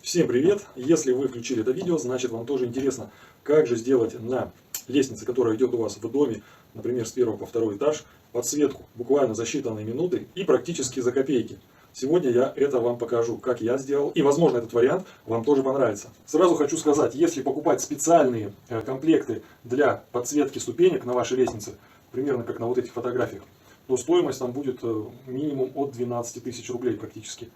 Всем привет! Если вы включили это видео, значит вам тоже интересно, как же сделать на лестнице, которая идет у вас в доме, например, с первого по второй этаж, подсветку буквально за считанные минуты и практически за копейки. Сегодня я это вам покажу, как я сделал, и возможно этот вариант вам тоже понравится. Сразу хочу сказать, если покупать специальные комплекты для подсветки ступенек на вашей лестнице, примерно как на вот этих фотографиях, то стоимость там будет минимум от 12 тысяч рублей практически.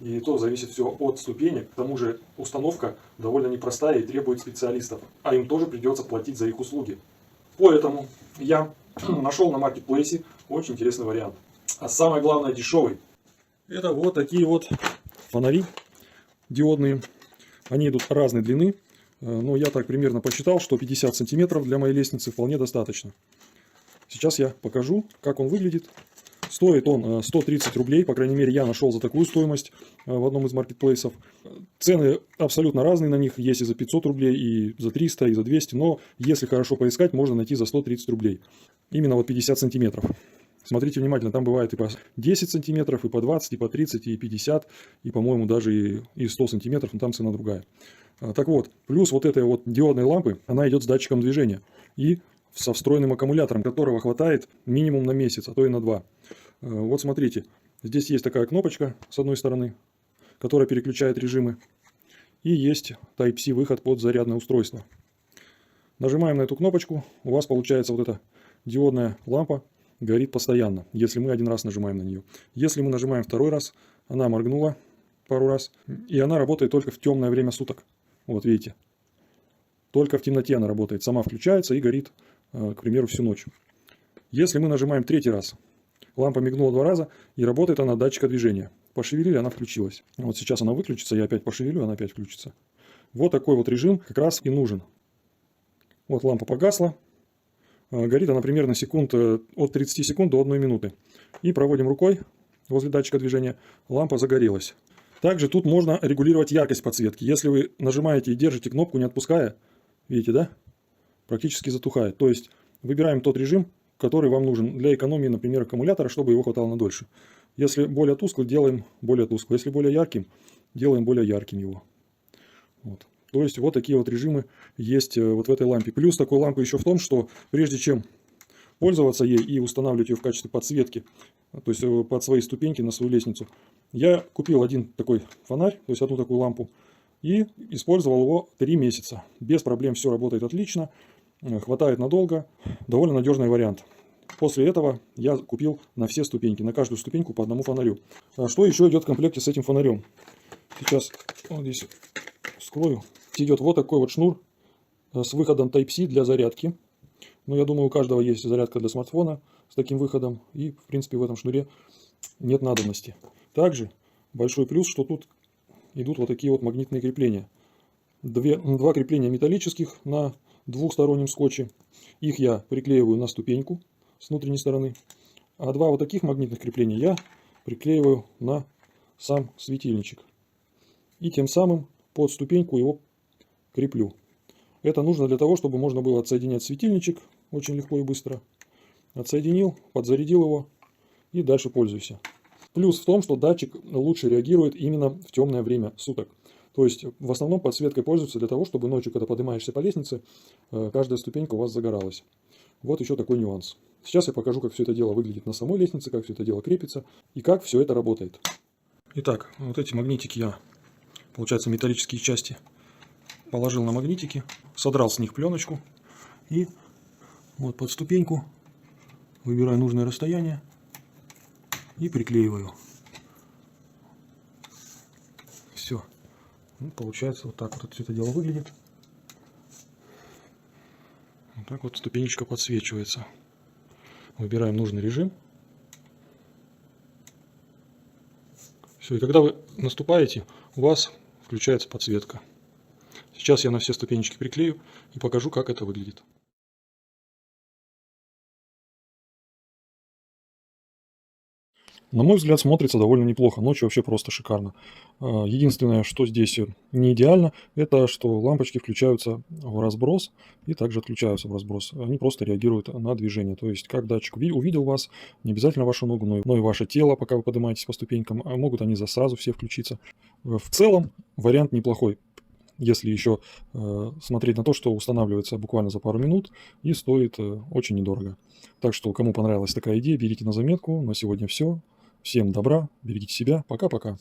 И то зависит все от ступенек. К тому же установка довольно непростая и требует специалистов. А им тоже придется платить за их услуги. Поэтому я нашел на маркетплейсе очень интересный вариант. А самое главное, дешевый. Это вот такие вот фонари диодные. Они идут разной длины. Но я так примерно посчитал, что 50 сантиметров для моей лестницы вполне достаточно. Сейчас я покажу, как он выглядит. Стоит он 130 рублей, по крайней мере я нашел за такую стоимость в одном из маркетплейсов. Цены абсолютно разные на них, есть и за 500 рублей, и за 300, и за 200, но если хорошо поискать, можно найти за 130 рублей. Именно вот 50 сантиметров. Смотрите внимательно, там бывает и по 10 сантиметров, и по 20, и по 30, и 50, и, по-моему, даже и 100 сантиметров, но там цена другая. Так вот, плюс вот этой вот диодной лампы, она идет с датчиком движения и со встроенным аккумулятором, которого хватает минимум на месяц, а то и на 2. Вот смотрите, здесь есть такая кнопочка с одной стороны, которая переключает режимы. И есть Type-C выход под зарядное устройство. Нажимаем на эту кнопочку, у вас получается вот эта диодная лампа горит постоянно, если мы один раз нажимаем на нее. Если мы нажимаем второй раз, она моргнула пару раз, и она работает только в темное время суток. Вот видите, только в темноте она работает, сама включается и горит, к примеру, всю ночь. Если мы нажимаем третий раз, лампа мигнула 2 раза, и работает она от датчика движения. Пошевелили, она включилась. Вот сейчас она выключится, я опять пошевелю, она опять включится. Вот такой вот режим как раз и нужен. Вот лампа погасла. Горит она примерно от 30 секунд до 1 минуты. И проводим рукой возле датчика движения, лампа загорелась. Также тут можно регулировать яркость подсветки. Если вы нажимаете и держите кнопку, не отпуская, видите, да? Практически затухает. То есть выбираем тот режим, который вам нужен для экономии, например, аккумулятора, чтобы его хватало на дольше. Если более тусклый, делаем более тусклый. Если более ярким, делаем более ярким его. Вот. То есть вот такие вот режимы есть вот в этой лампе. Плюс такой лампы еще в том, что прежде чем пользоваться ей и устанавливать ее в качестве подсветки, то есть под свои ступеньки на свою лестницу, я купил один такой фонарь, то есть одну такую лампу, и использовал его 3 месяца. Без проблем все работает отлично. Хватает надолго, довольно надежный вариант. После этого я купил на все ступеньки, на каждую ступеньку по одному фонарю. Что еще идет в комплекте с этим фонарем? Сейчас вот здесь вскрою. Идет вот такой вот шнур с выходом Type-C для зарядки. Но я думаю, у каждого есть зарядка для смартфона с таким выходом. И в принципе в этом шнуре нет надобности. Также большой плюс, что тут идут вот такие вот магнитные крепления. Два крепления металлических на двухстороннем скотче. Их я приклеиваю на ступеньку с внутренней стороны. А 2 вот таких магнитных крепления я приклеиваю на сам светильничек. И тем самым под ступеньку его креплю. Это нужно для того, чтобы можно было отсоединять светильничек очень легко и быстро. Отсоединил, подзарядил его и дальше пользуйся. Плюс в том, что датчик лучше реагирует именно в темное время суток. То есть в основном подсветкой пользуются для того, чтобы ночью, когда поднимаешься по лестнице, каждая ступенька у вас загоралась. Вот еще такой нюанс. Сейчас я покажу, как все это дело выглядит на самой лестнице, как все это дело крепится и как все это работает. Итак, вот эти магнитики я, получается, металлические части положил на магнитики, содрал с них пленочку и вот под ступеньку выбираю нужное расстояние и приклеиваю. Все. Ну, получается вот так вот все это дело выглядит. Вот так вот ступенечка подсвечивается. Выбираем нужный режим. Все, и когда вы наступаете, у вас включается подсветка. Сейчас я на все ступенечки приклею и покажу, как это выглядит. На мой взгляд, смотрится довольно неплохо. Ночью вообще просто шикарно. Единственное, что здесь не идеально, это что лампочки включаются в разброс и также отключаются в разброс. Они просто реагируют на движение. То есть, как датчик увидел вас, не обязательно вашу ногу, но и ваше тело, пока вы поднимаетесь по ступенькам, а могут они сразу все включиться. В целом, вариант неплохой, если еще смотреть на то, что устанавливается буквально за пару минут и стоит очень недорого. Так что, кому понравилась такая идея, берите на заметку. На сегодня все. Всем добра, берегите себя. Пока-пока.